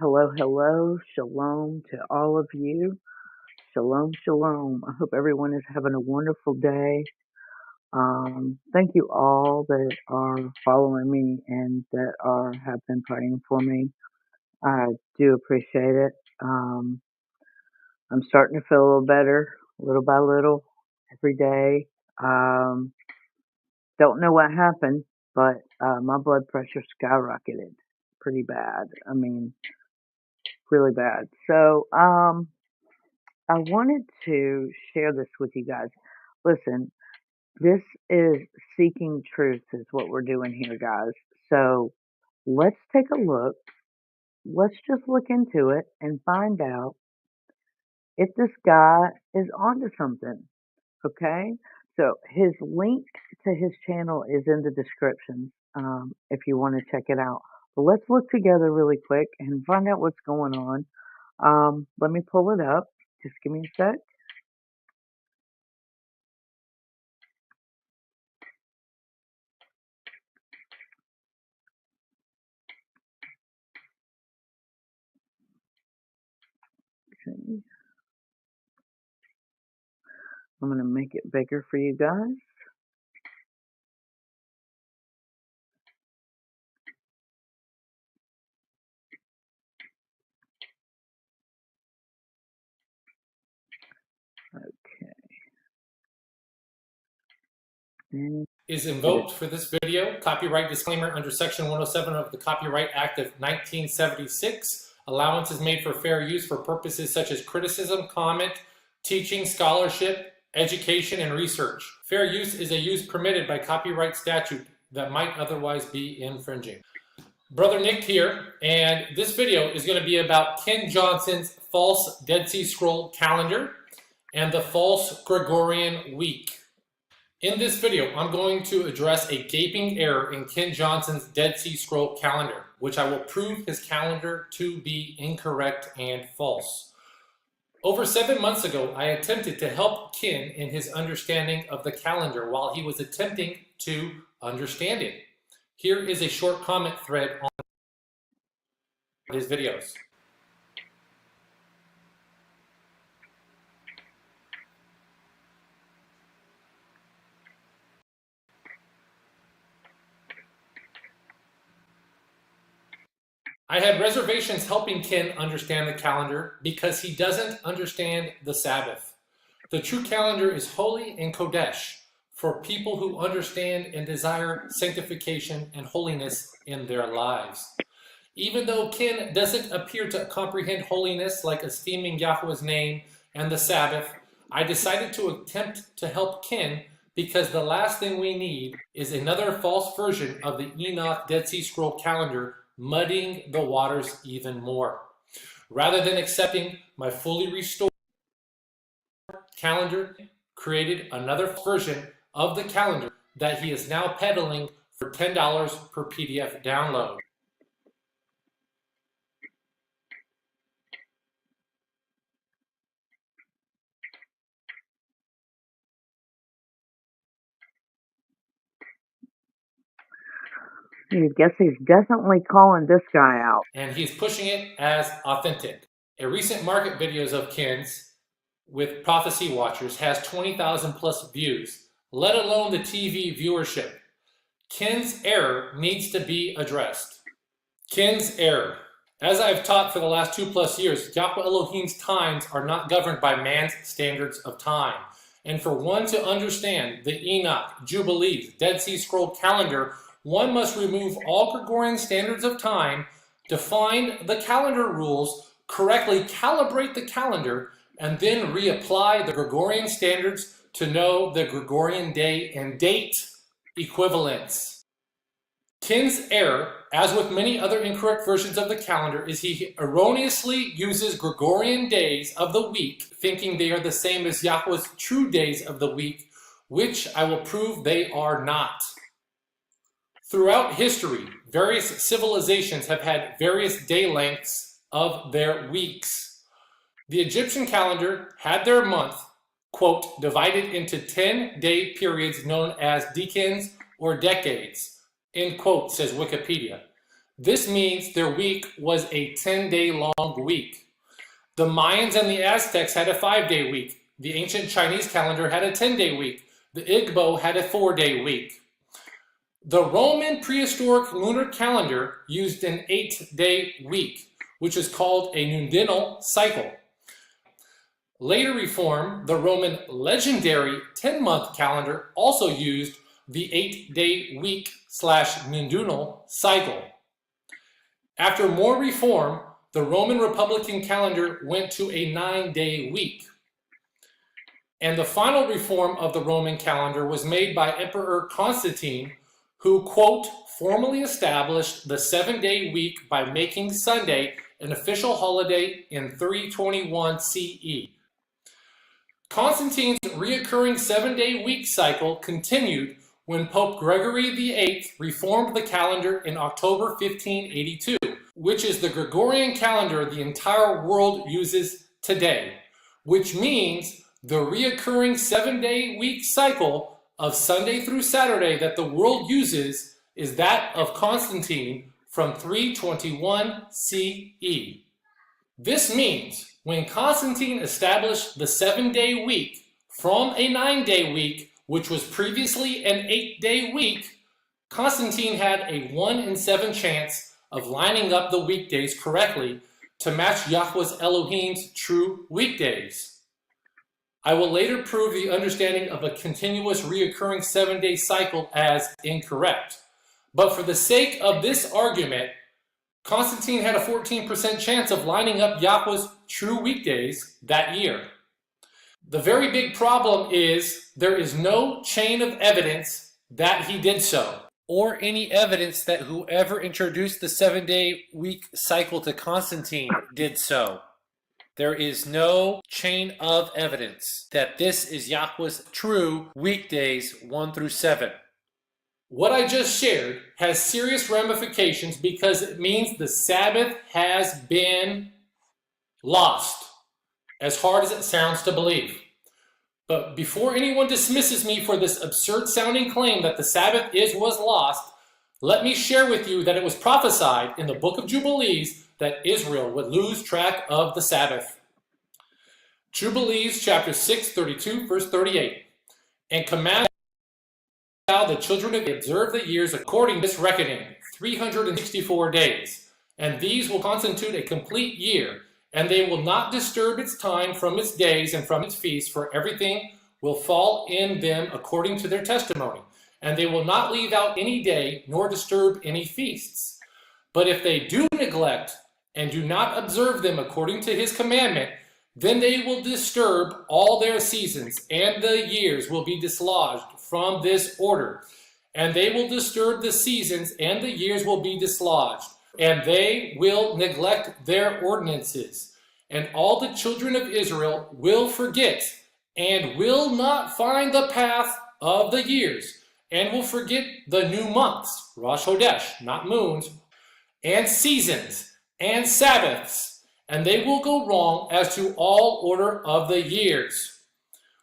Hello, hello, shalom to all of you. Shalom, shalom. I hope everyone is having a wonderful day. Thank you all that are following me and that have been praying for me. I do appreciate it. I'm starting to feel a little better, little by little, every day. Um, don't know what happened, but my blood pressure skyrocketed pretty bad. I mean, really bad. So, I wanted to share this with you guys. Listen, this is seeking truth, is what we're doing here, guys. So let's take a look. Let's just look into it and find out if this guy is onto something. Okay? So his link to his channel is in the description if you want to check it out. But let's look together really quick and find out what's going on. Let me pull it up. Just give me a sec. Okay. I'm going to make it bigger for you guys. Okay. And Is invoked for this video. Copyright disclaimer under Section 107 of the Copyright Act of 1976. Allowance is made for fair use for purposes such as criticism, comment, teaching, scholarship, education, and research. Fair use is a use permitted by copyright statute that might otherwise be infringing. Brother Nick here, and this video is going to be about Ken Johnson's false Dead Sea Scroll calendar and the false Gregorian week. In this video, I'm going to address a gaping error in Ken Johnson's Dead Sea Scroll calendar, which I will prove his calendar to be incorrect and false. Over 7 months ago, I attempted to help Ken in his understanding of the calendar while he was attempting to understand it. Here is a short comment thread on his videos. I had reservations helping Ken understand the calendar because he doesn't understand the Sabbath. The true calendar is holy and Kodesh for people who understand and desire sanctification and holiness in their lives. Even though Ken doesn't appear to comprehend holiness like esteeming Yahweh's name and the Sabbath, I decided to attempt to help Ken because the last thing we need is another false version of the Enoch Dead Sea Scroll calendar muddying the waters even more. Rather than accepting my fully restored calendar, created another version of the calendar that he is now peddling for $10 per PDF download. I guess he's definitely calling this guy out. And he's pushing it as authentic. A recent market videos of Ken's with Prophecy Watchers has 20,000 plus views, let alone the TV viewership. Ken's error needs to be addressed. Ken's error. As I've taught for the last 2+ years, Yahweh Elohim's times are not governed by man's standards of time. And for one to understand the Enoch, Jubilees, Dead Sea Scroll calendar, one must remove all Gregorian standards of time, define the calendar rules, correctly calibrate the calendar, and then reapply the Gregorian standards to know the Gregorian day and date equivalents. Ken's error, as with many other incorrect versions of the calendar, is he erroneously uses Gregorian days of the week, thinking they are the same as Yahweh's true days of the week, which I will prove they are not. Throughout history, various civilizations have had various day lengths of their weeks. The Egyptian calendar had their month, quote, divided into 10-day periods known as decans or decades, end quote, says Wikipedia. This means their week was a 10-day long week. The Mayans and the Aztecs had a 5-day week. The ancient Chinese calendar had a 10-day week. The Igbo had a 4-day week. The Roman prehistoric lunar calendar used an 8-day week, which is called a nundinal cycle. Later reform, the Roman legendary 10-month calendar also used the 8-day week / nundinal cycle. After more reform, the Roman Republican calendar went to a 9-day week. And the final reform of the Roman calendar was made by Emperor Constantine, who, quote, formally established the 7-day week by making Sunday an official holiday in 321 CE. Constantine's reoccurring 7-day week cycle continued when Pope Gregory VIII reformed the calendar in October 1582, which is the Gregorian calendar the entire world uses today, which means the reoccurring 7-day week cycle of Sunday through Saturday that the world uses is that of Constantine from 321 CE. This means when Constantine established the 7-day week from a 9-day week, which was previously an 8-day week, Constantine had a 1 in 7 chance of lining up the weekdays correctly to match Yahweh's Elohim's true weekdays. I will later prove the understanding of a continuous reoccurring 7-day cycle as incorrect. But for the sake of this argument, Constantine had a 14% chance of lining up Yahweh's true weekdays that year. The very big problem is there is no chain of evidence that he did so, or any evidence that whoever introduced the 7-day week cycle to Constantine did so. There is no chain of evidence that this is Yahweh's true weekdays 1 through 7. What I just shared has serious ramifications because it means the Sabbath has been lost, as hard as it sounds to believe. But before anyone dismisses me for this absurd sounding claim that the Sabbath was lost, let me share with you that it was prophesied in the book of Jubilees that Israel would lose track of the Sabbath. Jubilees chapter 6, 32, verse 38. And command the children to observe the years according to this reckoning, 364 days. And these will constitute a complete year, and they will not disturb its time from its days and from its feasts, for everything will fall in them according to their testimony. And they will not leave out any day, nor disturb any feasts. But if they do neglect and do not observe them according to his commandment, then they will disturb all their seasons, and the years will be dislodged from this order. And they will disturb the seasons, and the years will be dislodged. And they will neglect their ordinances. And all the children of Israel will forget, and will not find the path of the years, and will forget the new months, Rosh Hodesh, not moons, and seasons, and Sabbaths, and they will go wrong as to all order of the years.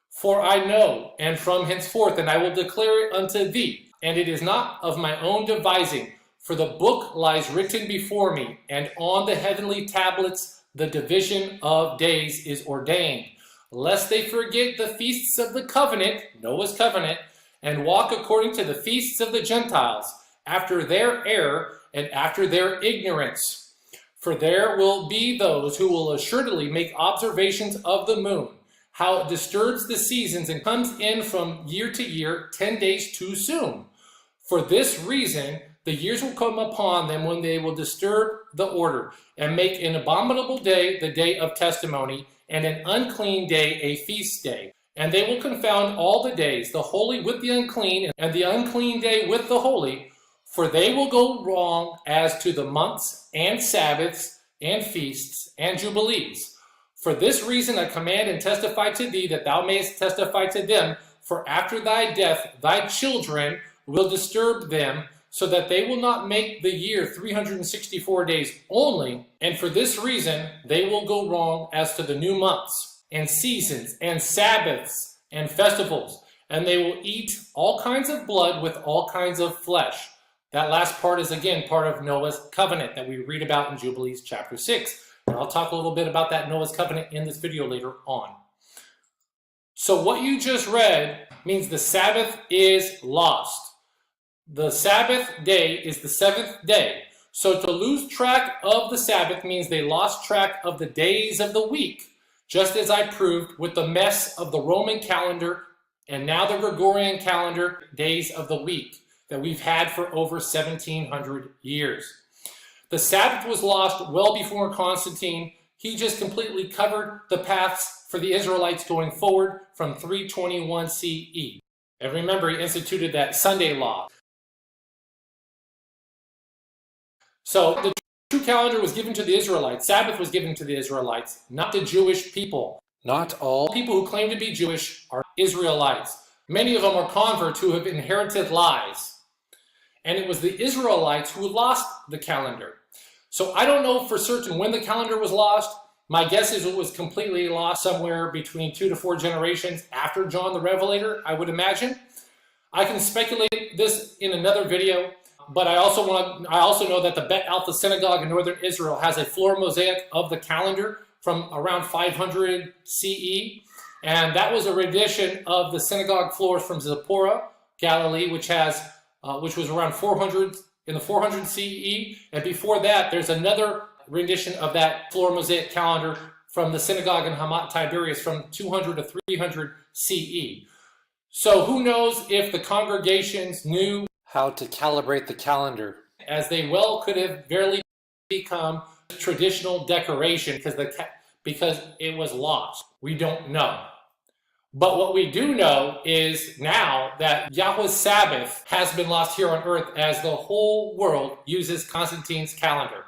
For I know, and from henceforth, and I will declare it unto thee, and it is not of my own devising, for the book lies written before me, and on the heavenly tablets the division of days is ordained, lest they forget the feasts of the covenant, Noah's covenant, and walk according to the feasts of the Gentiles, after their error and after their ignorance. For there will be those who will assuredly make observations of the moon, how it disturbs the seasons and comes in from year to year 10 days too soon. For this reason, the years will come upon them when they will disturb the order, and make an abominable day the day of testimony, and an unclean day a feast day. And they will confound all the days, the holy with the unclean, and the unclean day with the holy, for they will go wrong as to the months and Sabbaths and feasts and jubilees. For this reason I command and testify to thee, that thou mayest testify to them, for after thy death thy children will disturb them, so that they will not make the year 364 days only, and for this reason they will go wrong as to the new months, and seasons, and Sabbaths, and festivals, and they will eat all kinds of blood with all kinds of flesh. That last part is again part of Noah's covenant that we read about in Jubilees chapter 6. And I'll talk a little bit about that Noah's covenant in this video later on. So what you just read means the Sabbath is lost. The Sabbath day is the seventh day. So to lose track of the Sabbath means they lost track of the days of the week, just as I proved with the mess of the Roman calendar and now the Gregorian calendar days of the week that we've had for over 1700 years. The Sabbath was lost well before Constantine. He just completely covered the paths for the Israelites going forward from 321 CE. And remember, he instituted that Sunday law. So the true calendar was given to the Israelites. Sabbath was given to the Israelites, not the Jewish people. Not all people who claim to be Jewish are Israelites. Many of them are converts who have inherited lies. And it was the Israelites who lost the calendar. So I don't know for certain when the calendar was lost. My guess is it was completely lost somewhere between 2 to 4 generations after John the Revelator, I would imagine. I can speculate this in another video. But I also know that the Bet Alpha Synagogue in northern Israel has a floor mosaic of the calendar from around 500 CE, and that was a rendition of the synagogue floors from Zipporah, Galilee, which was around 400 in the 400 CE, and before that, there's another rendition of that floor mosaic calendar from the synagogue in Hamat Tiberias from 200 to 300 CE. So who knows if the congregations knew how to calibrate the calendar, as they well could have barely become traditional decoration because it was lost. We don't know. But what we do know is now that Yahweh's Sabbath has been lost here on earth as the whole world uses Constantine's calendar.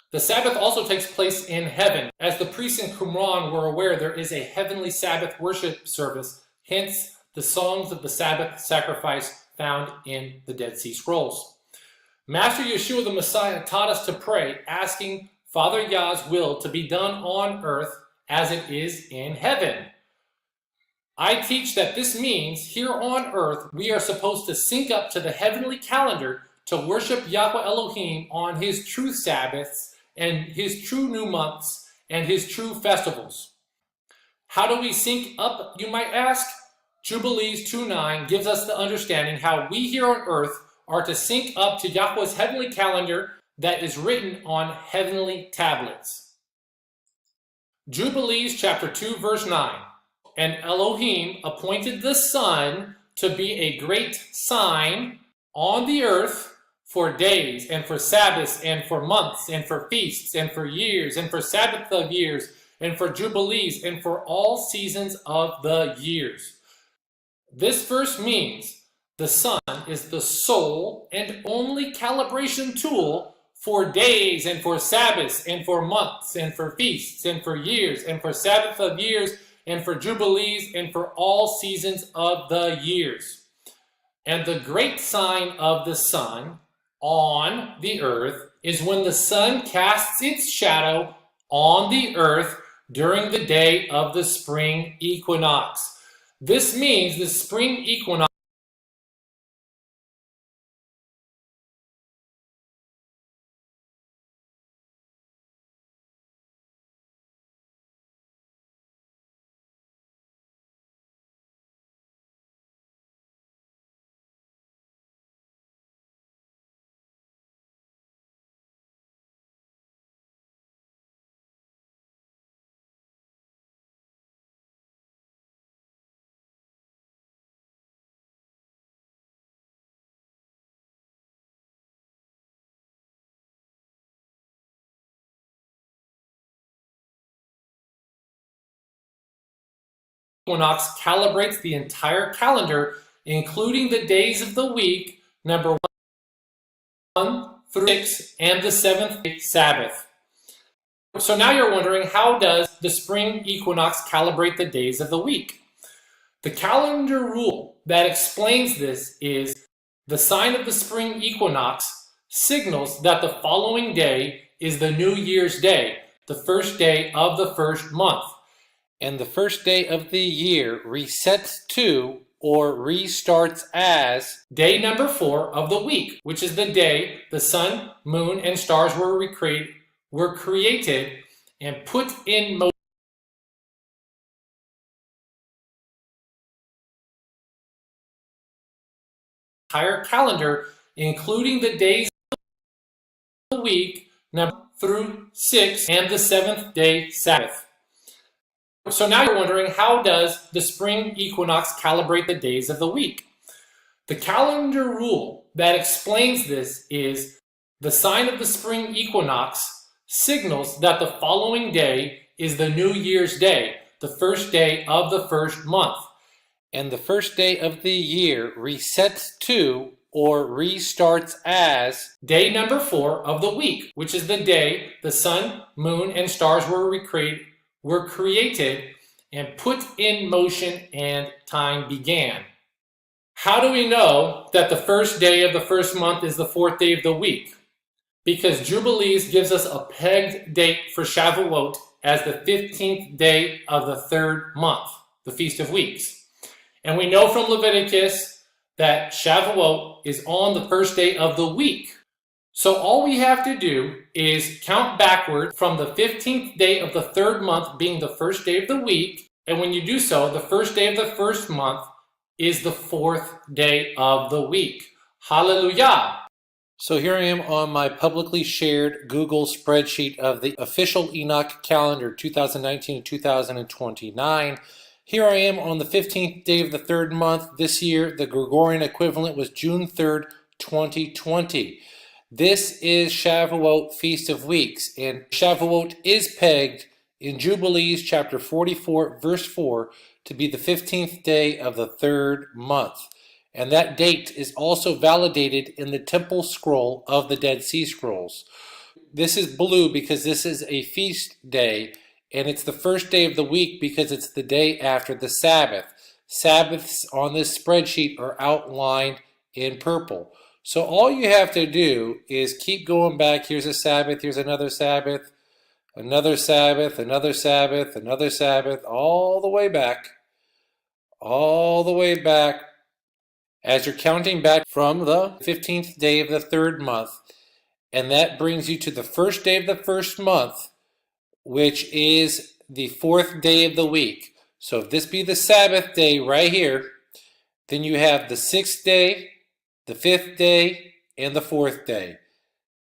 The Sabbath also takes place in heaven. As the priests in Qumran were aware, there is a heavenly Sabbath worship service, hence the songs of the Sabbath sacrifice found in the Dead Sea Scrolls. Master Yeshua the Messiah taught us to pray, asking Father Yah's will to be done on earth as it is in heaven. I teach that this means here on earth we are supposed to sync up to the heavenly calendar to worship Yahweh Elohim on his true Sabbaths and his true new months and his true festivals. How do we sync up, you might ask? Jubilees 2:9 gives us the understanding how we here on earth are to sync up to Yahweh's heavenly calendar that is written on heavenly tablets. Jubilees chapter 2 verse 9. And Elohim appointed the sun to be a great sign on the earth for days and for Sabbaths and for months and for feasts and for years and for Sabbath of years and for jubilees and for all seasons of the years. This verse means the sun is the sole and only calibration tool for days and for Sabbaths and for months and for feasts and for years and for Sabbath of years and for jubilees and for all seasons of the years. And the great sign of the sun on the earth is when the sun casts its shadow on the earth during the day of the spring equinox. This means the spring equinox calibrates the entire calendar, including the days of the week, number 1 through 6, and the seventh day Sabbath. So now you're wondering, how does the spring equinox calibrate the days of the week? The calendar rule that explains this is the sign of the spring equinox signals that the following day is the New Year's Day, the first day of the first month. And the first day of the year resets to or restarts as day number 4 of the week, which is the day the sun, moon, and stars were created and put in motion. Entire calendar, including the days of the week, number through 6, and the 7th day Sabbath. So now you're wondering, how does the spring equinox calibrate the days of the week? The calendar rule that explains this is the sign of the spring equinox signals that the following day is the New Year's Day, the first day of the first month. And the first day of the year resets to or restarts as day number 4 of the week, which is the day the sun, moon, and stars were created and put in motion and time began. How do we know that the first day of the first month is the 4th day of the week? Because Jubilees gives us a pegged date for Shavuot as the 15th day of the 3rd month, the Feast of Weeks. And we know from Leviticus that Shavuot is on the first day of the week. So all we have to do is count backward from the 15th day of the 3rd month being the first day of the week. And when you do so, the first day of the first month is the 4th day of the week. Hallelujah! So here I am on my publicly shared Google spreadsheet of the official Enoch calendar 2019-2029. Here I am on the 15th day of the 3rd month. This year, the Gregorian equivalent was June 3rd, 2020. This is Shavuot Feast of Weeks, and Shavuot is pegged in Jubilees chapter 44, verse 4, to be the 15th day of the 3rd month. And that date is also validated in the temple scroll of the Dead Sea Scrolls. This is blue because this is a feast day, and it's the first day of the week because it's the day after the Sabbath. Sabbaths on this spreadsheet are outlined in purple. So all you have to do is keep going back. Here's a Sabbath, here's another Sabbath, another Sabbath, another Sabbath, another Sabbath, all the way back, as you're counting back from the 15th day of the 3rd month. And that brings you to the first day of the first month, which is the 4th day of the week. So if this be the Sabbath day right here, then you have the 6th day, the 5th day, and the 4th day.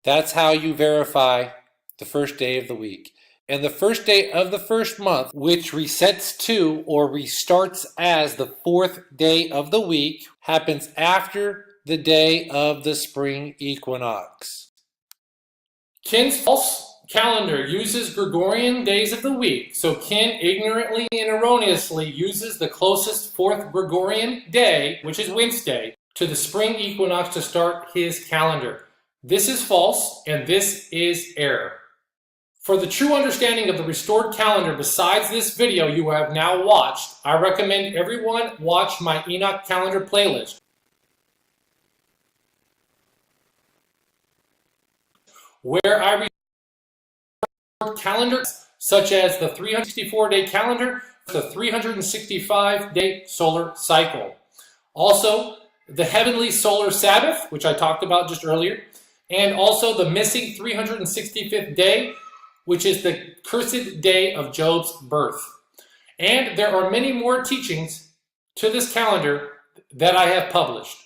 That's how you verify the first day of the week. And the first day of the first month, which resets to or restarts as the 4th day of the week, happens after the day of the spring equinox. Ken's false calendar uses Gregorian days of the week, so Ken ignorantly and erroneously uses the closest 4th Gregorian day, which is Wednesday, to the spring equinox to start his calendar. This is false, and this is error. For the true understanding of the restored calendar besides this video you have now watched, I recommend everyone watch my Enoch calendar playlist, where I restored calendars such as the 364-day calendar, the 365-day solar cycle. Also, the heavenly solar Sabbath, which I talked about just earlier, and also the missing 365th day, which is the cursed day of Job's birth. And there are many more teachings to this calendar that I have published.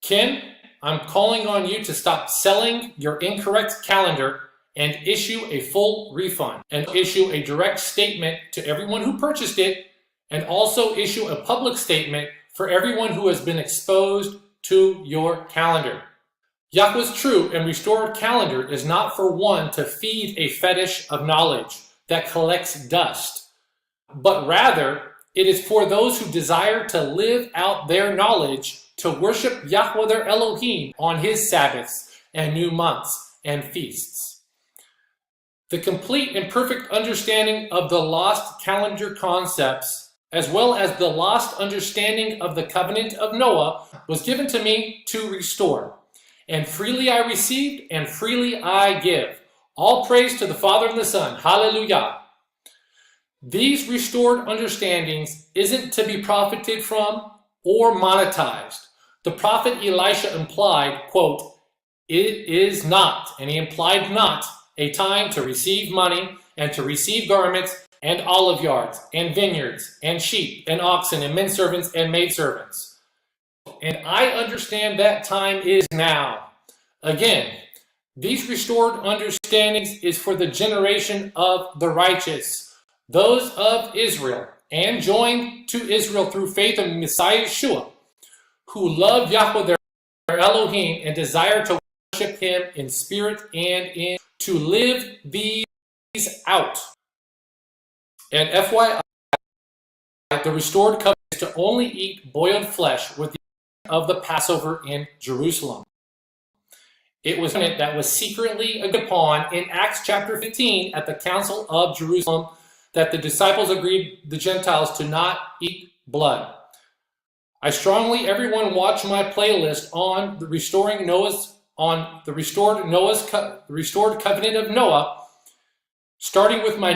Ken, I'm calling on you to stop selling your incorrect calendar and issue a full refund, and issue a direct statement to everyone who purchased it, and also issue a public statement for everyone who has been exposed to your calendar. Yahweh's true and restored calendar is not for one to feed a fetish of knowledge that collects dust, but rather it is for those who desire to live out their knowledge, to worship Yahweh their Elohim on his Sabbaths and new months and feasts. The complete and perfect understanding of the lost calendar concepts, as well as the lost understanding of the covenant of Noah, was given to me to restore. And freely I received, and freely I give. All praise to the Father and the Son. Hallelujah. These restored understandings isn't to be profited from or monetized. The prophet Elisha implied, quote, "It is not," and he implied not, "a time to receive money and to receive garments and olive yards and vineyards and sheep and oxen and men servants and maidservants." And I understand that time is now. Again, these restored understandings is for the generation of the righteous, those of Israel, and joined to Israel through faith in Messiah Yeshua, who love Yahweh their Elohim and desire to worship him in spirit and in to live these out. And FYI, the restored covenant is to only eat boiled flesh with the of the Passover in Jerusalem. It was that was secretly agreed upon in Acts chapter 15 at the Council of Jerusalem, that the disciples agreed the Gentiles to not eat blood. I strongly everyone watch my playlist on the restored covenant of Noah, starting with my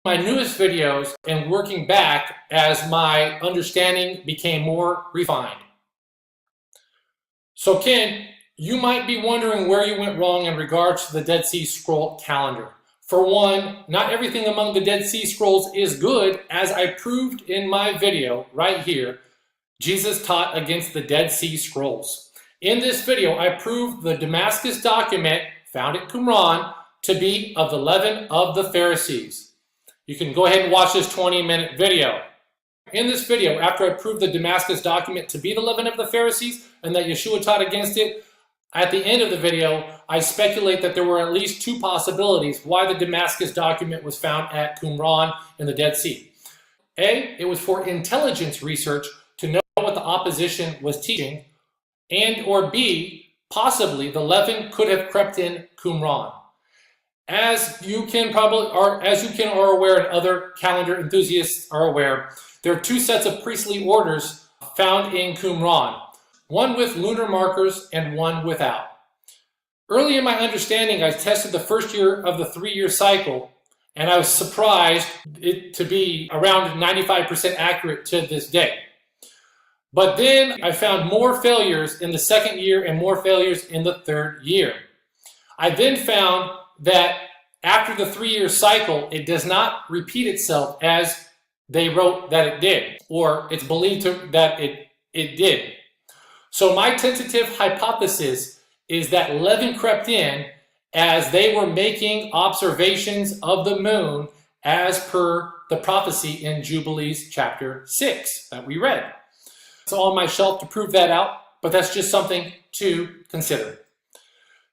newest videos and working back as my understanding became more refined. So Ken, you might be wondering where you went wrong in regards to the Dead Sea Scroll calendar. For one, not everything among the Dead Sea Scrolls is good, as I proved in my video right here. Jesus taught against the Dead Sea Scrolls. In this video, I proved the Damascus document found at Qumran to be of the leaven of the Pharisees. You can go ahead and watch this 20-minute video. In this video, after I proved the Damascus document to be the leaven of the Pharisees and that Yeshua taught against it, at the end of the video, I speculate that there were at least two possibilities why the Damascus document was found at Qumran in the Dead Sea. A, it was for intelligence research to know what the opposition was teaching, and or B, possibly the leaven could have crept in Qumran. As you can are aware, and other calendar enthusiasts are aware, there are two sets of priestly orders found in Qumran, one with lunar markers and one without. Early in my understanding, I tested the first year of the 3-year cycle, and I was surprised it to be around 95% accurate to this day. But then I found more failures in the second year and more failures in the third year. I then found that after the 3-year cycle, it does not repeat itself as they wrote that it did, or it's believed that it did. So my tentative hypothesis is that leaven crept in as they were making observations of the moon as per the prophecy in Jubilees chapter 6 that we read. It's on my shelf to prove that out, but that's just something to consider.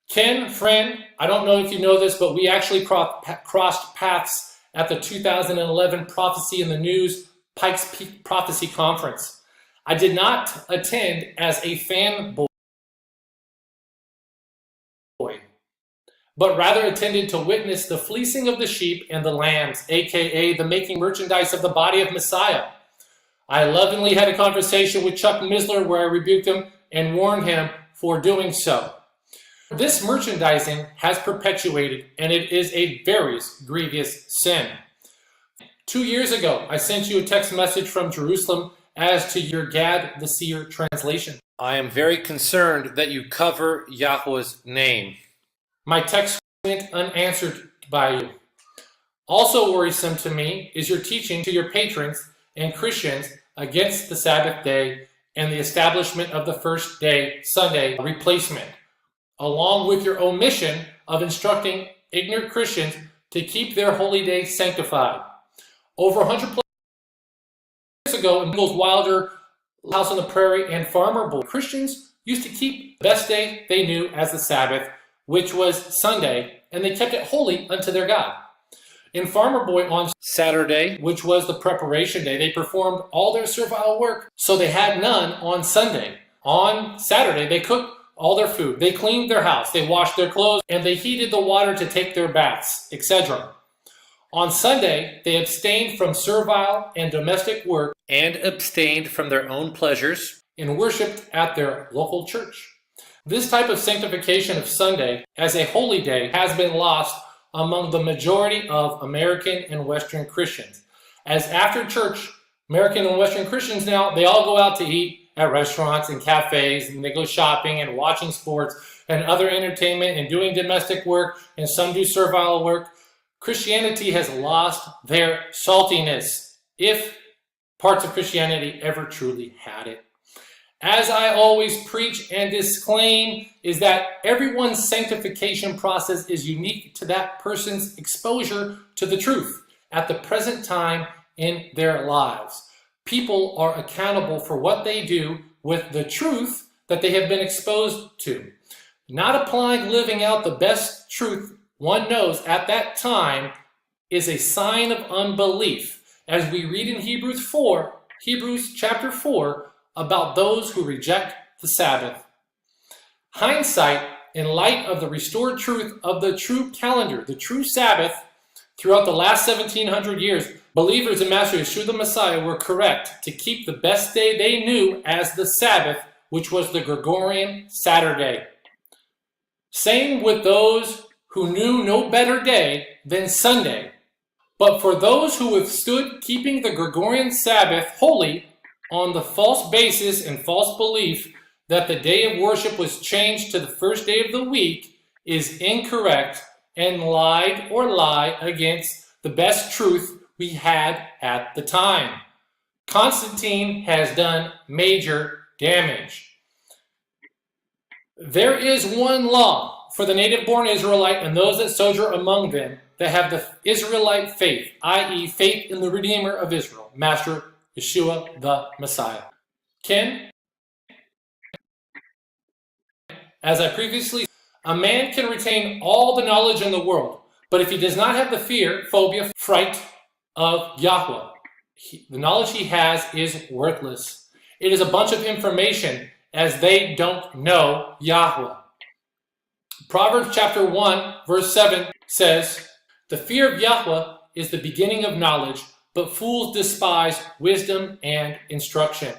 Ken, friend, I don't know if you know this, but we actually crossed paths at the 2011 Prophecy in the News Pikes Peak Prophecy Conference. I did not attend as a fanboy, but rather attended to witness the fleecing of the sheep and the lambs, aka the making merchandise of the body of Messiah. I lovingly had a conversation with Chuck Misler where I rebuked him and warned him for doing so. This merchandising has perpetuated, and it is a very grievous sin. 2 years ago, I sent you a text message from Jerusalem as to your Gad the Seer translation. I am very concerned that you cover Yahweh's name. My text went unanswered by you. Also worrisome to me is your teaching to your patrons and Christians against the Sabbath day and the establishment of the first day Sunday replacement, along with your omission of instructing ignorant Christians to keep their holy day sanctified. Over 100 plus years ago, Nicholas Wilder House on the Prairie, and Farmer Boy. Christians used to keep the best day they knew as the Sabbath, which was Sunday, and they kept it holy unto their God. In Farmer Boy on Saturday, which was the preparation day, they performed all their servile work, so they had none on Sunday. On Saturday, they cooked all their food, they cleaned their house, they washed their clothes, and they heated the water to take their baths, etc. On Sunday, they abstained from servile and domestic work and abstained from their own pleasures and worshiped at their local church. This type of sanctification of Sunday as a holy day has been lost among the majority of American and Western Christians. As after church, American and Western Christians now, they all go out to eat at restaurants and cafes, and they go shopping and watching sports and other entertainment and doing domestic work, and some do servile work. Christianity has lost their saltiness, if parts of Christianity ever truly had it. As I always preach and disclaim, is that everyone's sanctification process is unique to that person's exposure to the truth at the present time in their lives. People are accountable for what they do with the truth that they have been exposed to. Not applying living out the best truth one knows at that time is a sign of unbelief, as we read in Hebrews chapter 4, about those who reject the Sabbath. Hindsight, in light of the restored truth of the true calendar, the true Sabbath, throughout the last 1700 years, believers in Master Yeshua the Messiah were correct to keep the best day they knew as the Sabbath, which was the Gregorian Saturday. Same with those who knew no better day than Sunday. But for those who withstood keeping the Gregorian Sabbath holy on the false basis and false belief that the day of worship was changed to the first day of the week is incorrect and lie against the best truth we had at the time. Constantine has done major damage. There is one law for the native-born Israelite and those that sojourn among them that have the Israelite faith, i.e. faith in the Redeemer of Israel, Master Yeshua the Messiah. Ken, as I previously said, a man can retain all the knowledge in the world, but if he does not have the fear, phobia, fright of Yahweh, the knowledge he has is worthless. It is a bunch of information, as they don't know Yahweh. Proverbs chapter 1, verse 7 says, "The fear of Yahweh is the beginning of knowledge, but fools despise wisdom and instruction."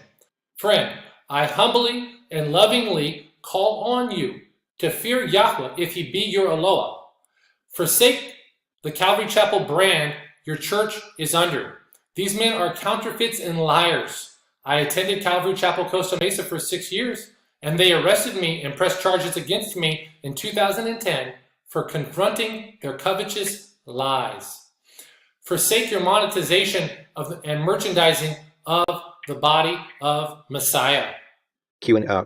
Friend, I humbly and lovingly call on you to fear Yahweh if he be your Eloah. Forsake the Calvary Chapel brand your church is under. These men are counterfeits and liars. I attended Calvary Chapel Costa Mesa for 6 years, and they arrested me and pressed charges against me in 2010 for confronting their covetous lies. Forsake your monetization and merchandising of the body of Messiah.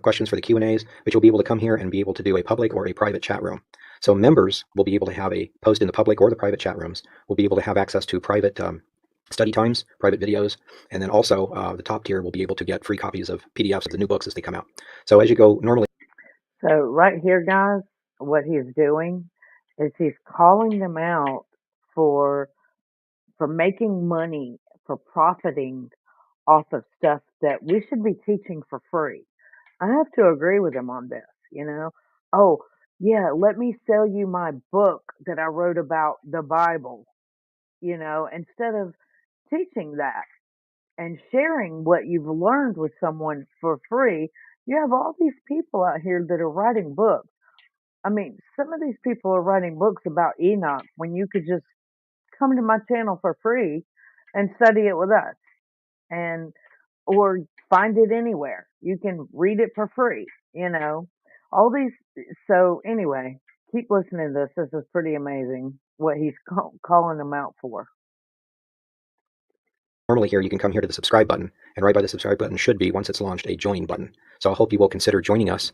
Questions for the Q&As, but you'll be able to come here and be able to do a public or a private chat room. So members will be able to have a post in the public or the private chat rooms. We'll be able to have access to private study times, private videos, and then also the top tier will be able to get free copies of PDFs of the new books as they come out. So as you go normally. So right here, guys, what he's doing is he's calling them out for making money, for profiting off of stuff that we should be teaching for free. I have to agree with him on this, you know. Oh, yeah, let me sell you my book that I wrote about the Bible, you know, instead of teaching that and sharing what you've learned with someone for free. You have all these people out here that are writing books. I mean, some of these people are writing books about Enoch when you could just come to my channel for free and study it with us, and or find it anywhere. You can read it for free, you know. All these. So anyway, keep listening to this. This is pretty amazing what he's calling them out for. Normally here you can come here to the subscribe button, and right by the subscribe button should be, once it's launched, a join button. So I hope you will consider joining us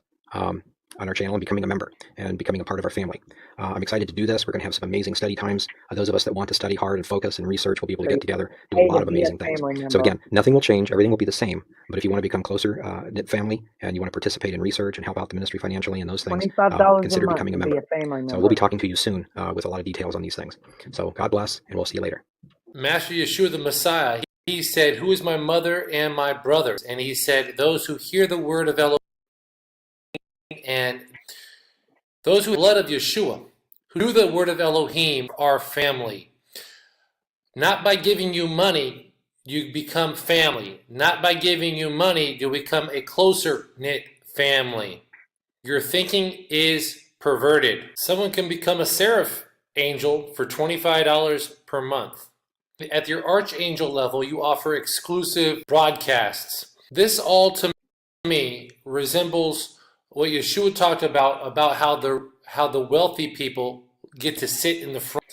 on our channel and becoming a member and becoming a part of our family. I'm excited to do this. We're going to have some amazing study times. Those of us that want to study hard and focus and research will be able to get together, do a lot of amazing things. So again, nothing will change. Everything will be the same. But if you want to become closer knit family and you want to participate in research and help out the ministry financially and those things, consider becoming a member. So we'll be talking to you soon with a lot of details on these things. So God bless, and we'll see you later. Master Yeshua the Messiah, he said, "Who is my mother and my brothers?" And he said, "Those who hear the word of Elohim and those who blood of Yeshua, who do the word of Elohim, are family. Not by giving you money, you become family. Not by giving you money, you become a closer knit family. Your thinking is perverted. Someone can become a seraph angel for $25 per month. At your archangel level, you offer exclusive broadcasts. This all to me resembles what Yeshua talked about how the wealthy people get to sit in the front.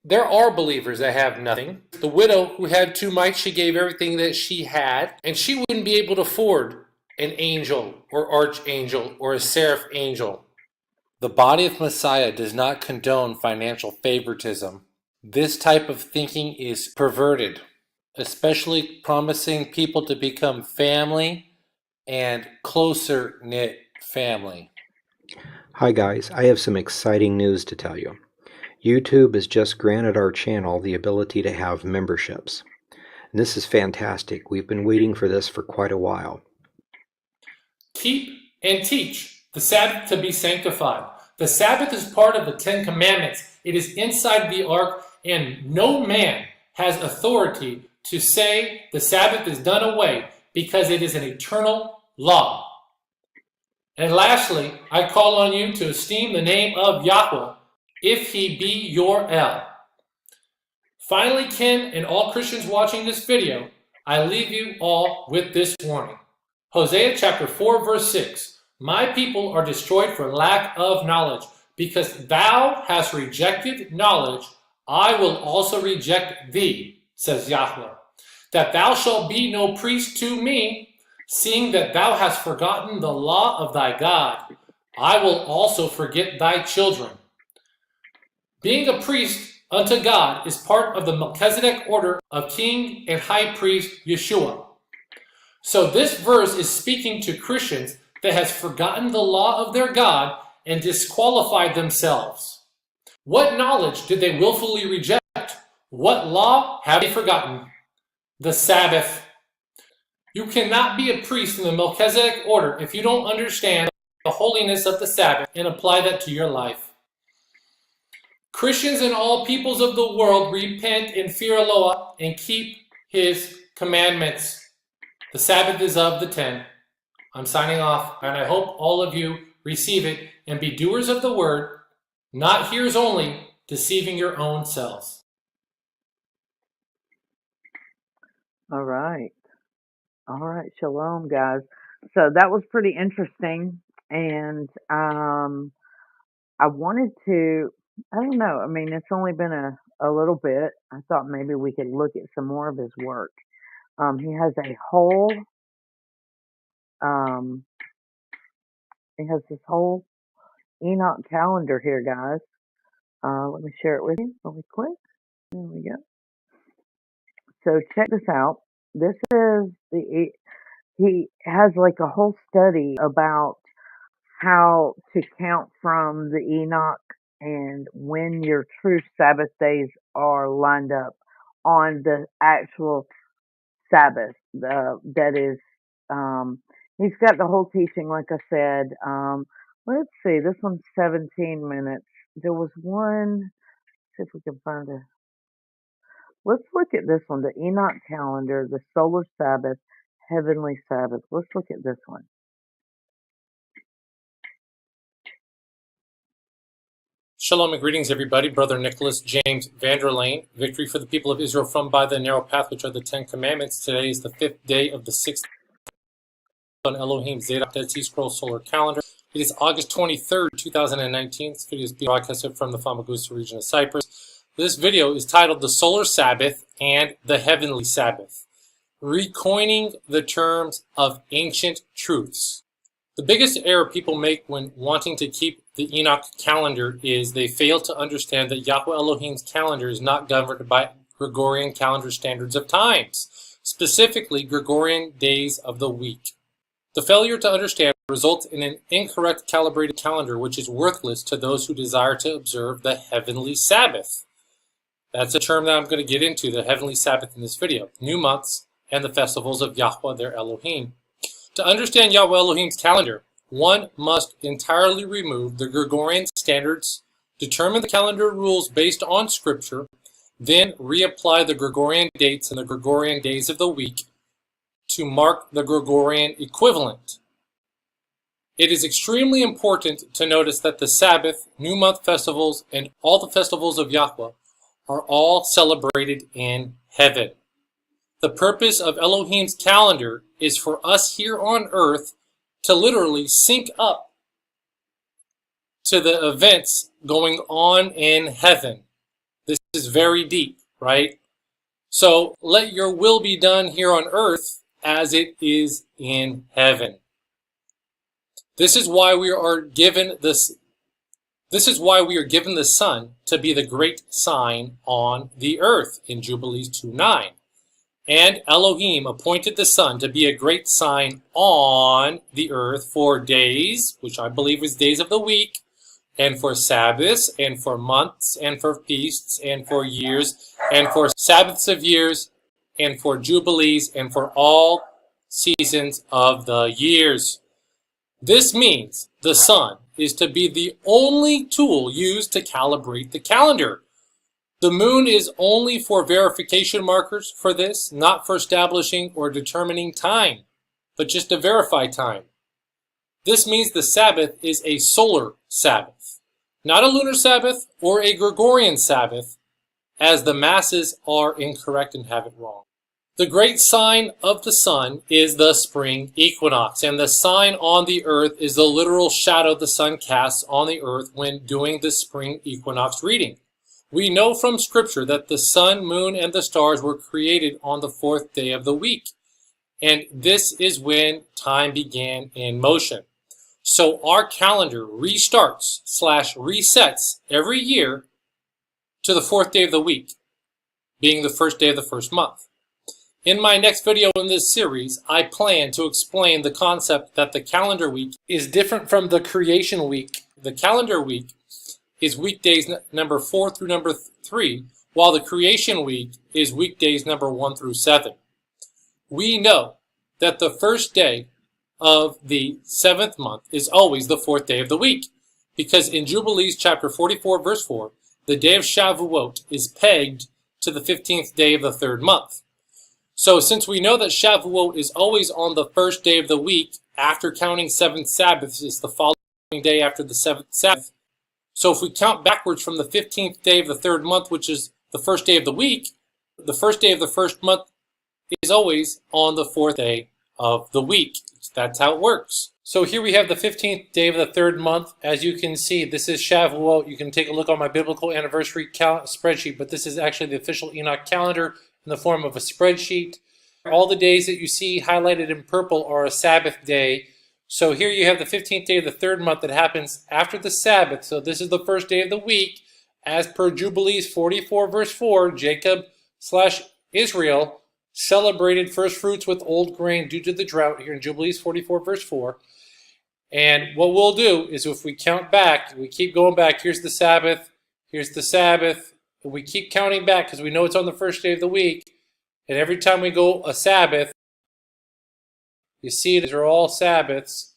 There are believers that have nothing. The widow who had 2 mites, she gave everything that she had, and she wouldn't be able to afford an angel or archangel or a seraph angel. The body of Messiah does not condone financial favoritism. This type of thinking is perverted, especially promising people to become family and closer knit family. Hi guys, I have some exciting news to tell you. YouTube has just granted our channel the ability to have memberships. And this is fantastic. We've been waiting for this for quite a while. Keep and teach the Sabbath to be sanctified. The Sabbath is part of the 10 Commandments. It is inside the ark, and no man has authority to say the Sabbath is done away because it is an eternal law. And lastly, I call on you to esteem the name of Yahweh if he be your El. Finally, Ken and all Christians watching this video, I leave you all with this warning. Hosea chapter 4 verse 6. My people are destroyed for lack of knowledge. Because thou hast rejected knowledge, I will also reject thee, says Yahweh. That thou shalt be no priest to me, seeing that thou hast forgotten the law of thy God. I will also forget thy children. Being a priest unto God is part of the Melchizedek order of King and High Priest Yeshua. So this verse is speaking to Christians that has forgotten the law of their God and disqualified themselves. What knowledge did they willfully reject? What law have they forgotten? The Sabbath. You cannot be a priest in the Melchizedek order if you don't understand the holiness of the Sabbath and apply that to your life. Christians and all peoples of the world repent and fear Allah and keep his commandments. The Sabbath is of the 10. I'm signing off, and I hope all of you receive it and be doers of the word, not hearers only, deceiving your own selves. All right. All right. Shalom, guys. So that was pretty interesting. And I wanted to, I don't know. I mean, it's only been a little bit. I thought maybe we could look at some more of his work. He has a whole, he has this whole Enoch calendar here, guys. Let me share it with you really quick. There we go. So check this out. This is he has like a whole study about how to count from the Enoch and when your true Sabbath days are lined up on the actual Sabbath. That is, he's got the whole teaching, like I said. Let's see, this one's 17 minutes. There was one, see if we can find a, let's look at this one, the Enoch calendar, the solar Sabbath, heavenly Sabbath. Let's look at this one. Shalom and greetings, everybody. Brother Nicholas James Vanderlane. Victory for the people of Israel from by the narrow path, which are the 10 Commandments. Today is the 5th day of the 6th on Elohim Zadok Dead Sea Scroll Solar Calendar. It is August 23rd, 2019. This video is being broadcasted from the Famagusta region of Cyprus. This video is titled The Solar Sabbath and the Heavenly Sabbath, recoining the terms of ancient truths. The biggest error people make when wanting to keep the Enoch calendar is they fail to understand that Yahweh Elohim's calendar is not governed by Gregorian calendar standards of times, specifically Gregorian days of the week. The failure to understand results in an incorrect calibrated calendar, which is worthless to those who desire to observe the heavenly Sabbath. That's a term that I'm going to get into, the heavenly Sabbath, in this video. New months and the festivals of Yahweh their Elohim. To understand Yahweh Elohim's calendar, one must entirely remove the Gregorian standards, determine the calendar rules based on Scripture, then reapply the Gregorian dates and the Gregorian days of the week to mark the Gregorian equivalent. It is extremely important to notice that the Sabbath, new month festivals, and all the festivals of Yahweh are all celebrated in heaven. The purpose of Elohim's calendar is for us here on earth to literally sync up to the events going on in heaven. This is very deep, right? So let your will be done here on earth as it is in heaven. This is why we are given this. This is why we are given the sun to be the great sign on the earth in Jubilees 2:9. And Elohim appointed the sun to be a great sign on the earth for days, which I believe is days of the week, and for Sabbaths, and for months, and for feasts, and for years, and for Sabbaths of years, and for Jubilees, and for all seasons of the years. This means the sun is to be the only tool used to calibrate the calendar. The moon is only for verification markers for this, not for establishing or determining time, but just to verify time. This means the Sabbath is a solar Sabbath, not a lunar Sabbath or a Gregorian Sabbath, as the masses are incorrect and have it wrong. The great sign of the sun is the spring equinox, and the sign on the earth is the literal shadow the sun casts on the earth when doing the spring equinox reading. We know from Scripture that the sun, moon, and the stars were created on the fourth day of the week, and this is when time began in motion. So our calendar restarts/resets every year to the fourth day of the week, being the first day of the first month. In my next video in this series, I plan to explain the concept that the calendar week is different from the creation week. The calendar week is weekdays number 4 through number 3, while the creation week is weekdays number 1 through 7. We know that the first day of the 7th month is always the 4th day of the week, because in Jubilees chapter 44 verse 4, the day of Shavuot is pegged to the 15th day of the 3rd month. So since we know that Shavuot is always on the first day of the week, after counting 7 Sabbaths is the following day after the 7th Sabbath. So if we count backwards from the 15th day of the 3rd month, which is the first day of the week, the first day of the first month is always on the 4th day of the week. That's how it works. So here we have the 15th day of the 3rd month. As you can see, this is Shavuot. You can take a look on my biblical anniversary spreadsheet, but this is actually the official Enoch calendar in the form of a spreadsheet. All the days that you see highlighted in purple are a Sabbath day. So here you have the 15th day of the 3rd month that happens after the Sabbath. So this is the first day of the week. As per Jubilees 44 verse 4, Jacob/Israel celebrated first fruits with old grain due to the drought here in Jubilees 44 verse 4. And what we'll do is if we count back, we keep going back, here's the Sabbath, and we keep counting back because we know it's on the first day of the week. And every time we go a Sabbath, you see these are all Sabbaths.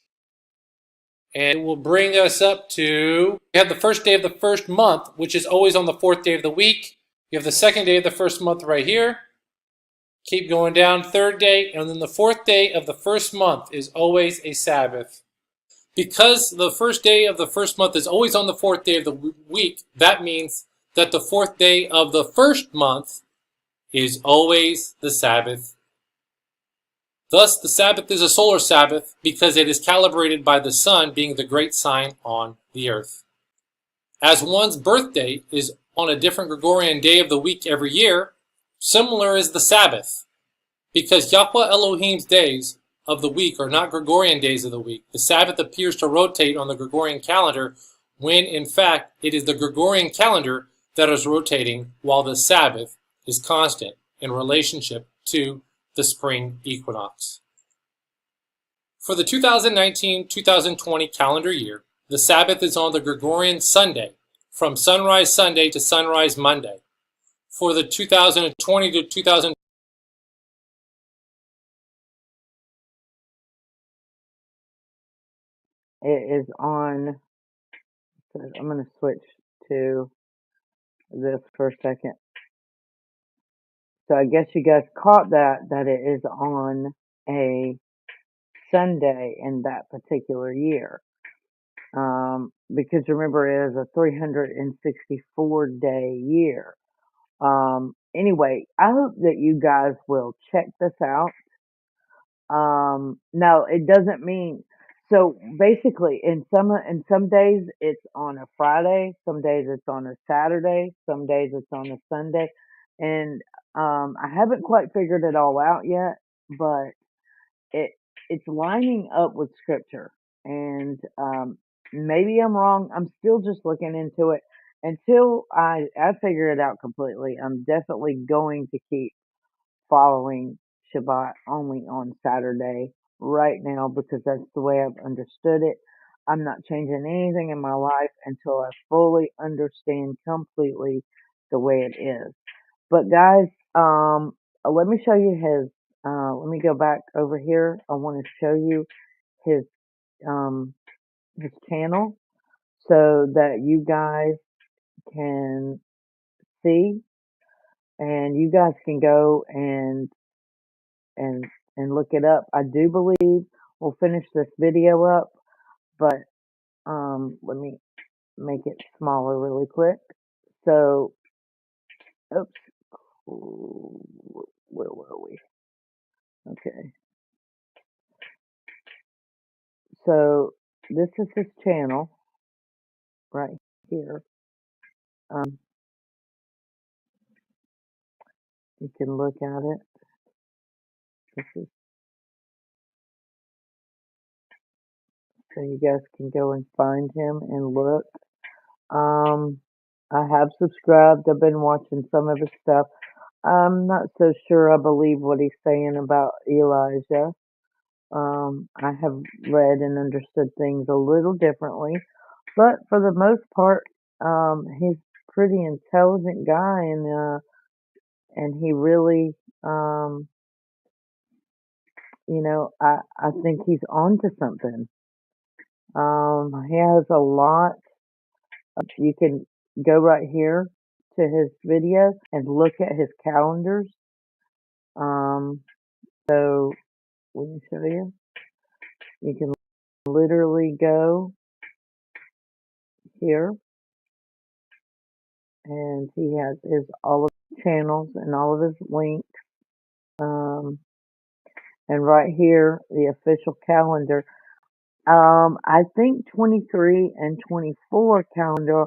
And it will bring us up to, we have the first day of the first month, which is always on the 4th day of the week. You have the 2nd day of the first month right here. Keep going down, 3rd day, and then the 4th day of the first month is always a Sabbath. Because the first day of the first month is always on the 4th day of the week, that means that the 4th day of the first month is always the Sabbath. Thus, the Sabbath is a solar Sabbath because it is calibrated by the sun being the great sign on the earth. As one's birthday is on a different Gregorian day of the week every year, similar is the Sabbath, because Yahweh Elohim's days of the week are not Gregorian days of the week. The Sabbath appears to rotate on the Gregorian calendar when, in fact, it is the Gregorian calendar that is rotating while the Sabbath is constant in relationship to the spring equinox. For the 2019-2020 calendar year, the Sabbath is on the Gregorian Sunday, from sunrise Sunday to sunrise Monday. For the 2020 to 2000 It is on. I'm going to switch to this for a second. So I guess you guys caught that it is on a Sunday in that particular year. Because remember, it is a 364 day year. Anyway, I hope that you guys will check this out. No, it doesn't mean, so basically in some days it's on a Friday, some days it's on a Saturday, some days it's on a Sunday, and I haven't quite figured it all out yet, but it it's lining up with scripture, and maybe I'm wrong. I'm still just looking into it until I figure it out completely. I'm definitely going to keep following Shabbat only on Saturday right now because that's the way I've understood it. I'm not changing anything in my life until I fully understand completely the way it is. But guys, let me show you his. Let me go back over here. I want to show you his um, his channel so that you guys can see, and you guys can go and and look it up. I do believe we'll finish this video up, but let me make it smaller really quick. So, oops, where were we? Okay, so this is his channel right here. Um, you can look at it. This is, so you guys can go and find him and look. Um, I have subscribed. I've been watching some of his stuff. I'm not so sure I believe what he's saying about Elijah. I have read and understood things a little differently, but for the most part, he's a pretty intelligent guy, and he really, um, I think he's on to something. He has a lot. You can go right here to his videos and look at his calendars. So let me show you. You can literally go here, and he has his all of his channels and all of his links. Um, and right here, the official calendar. I think 23 and 24 calendar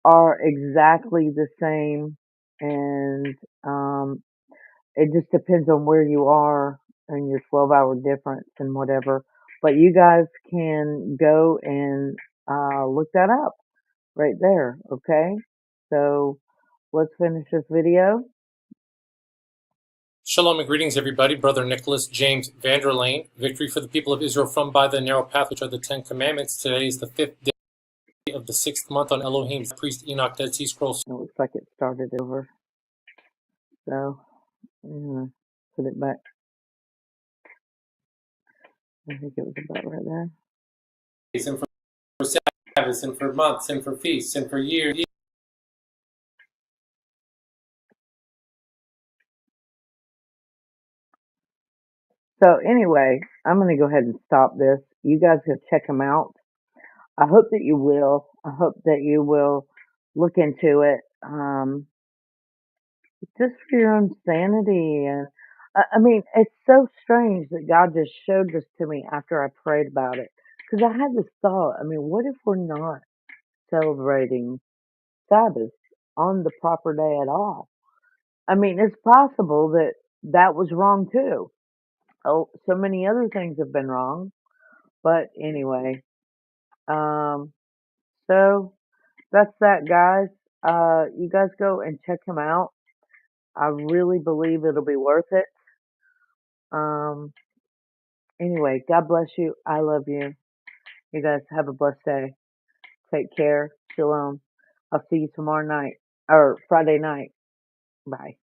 are exactly the same, and it just depends on where you are and your 12-hour difference and whatever. But you guys can go and look that up right there, okay? So let's finish this video. Shalom and greetings, everybody. Brother Nicholas James Vanderlane. Victory for the people of Israel from by the narrow path, which are the Ten Commandments. Today is the 5th day of the 6th month on Elohim's priest Enoch Dead Sea Scrolls. It looks like it started over. So I'm gonna put it back. I think it was about right there. And for Sabbaths, and for months, and for feasts, and for years. So anyway, I'm going to go ahead and stop this. You guys go check them out. I hope that you will. I hope that you will look into it, just for your own sanity. And I mean, it's so strange that God just showed this to me after I prayed about it. Because I had this thought. I mean, what if we're not celebrating Sabbath on the proper day at all? I mean, it's possible that that was wrong too. Oh, so many other things have been wrong. But anyway, um, so that's that, guys. You guys go and check him out. I really believe it'll be worth it. Um, anyway, God bless you. I love you. You guys have a blessed day. Take care. Shalom. I'll see you tomorrow night or Friday night. Bye.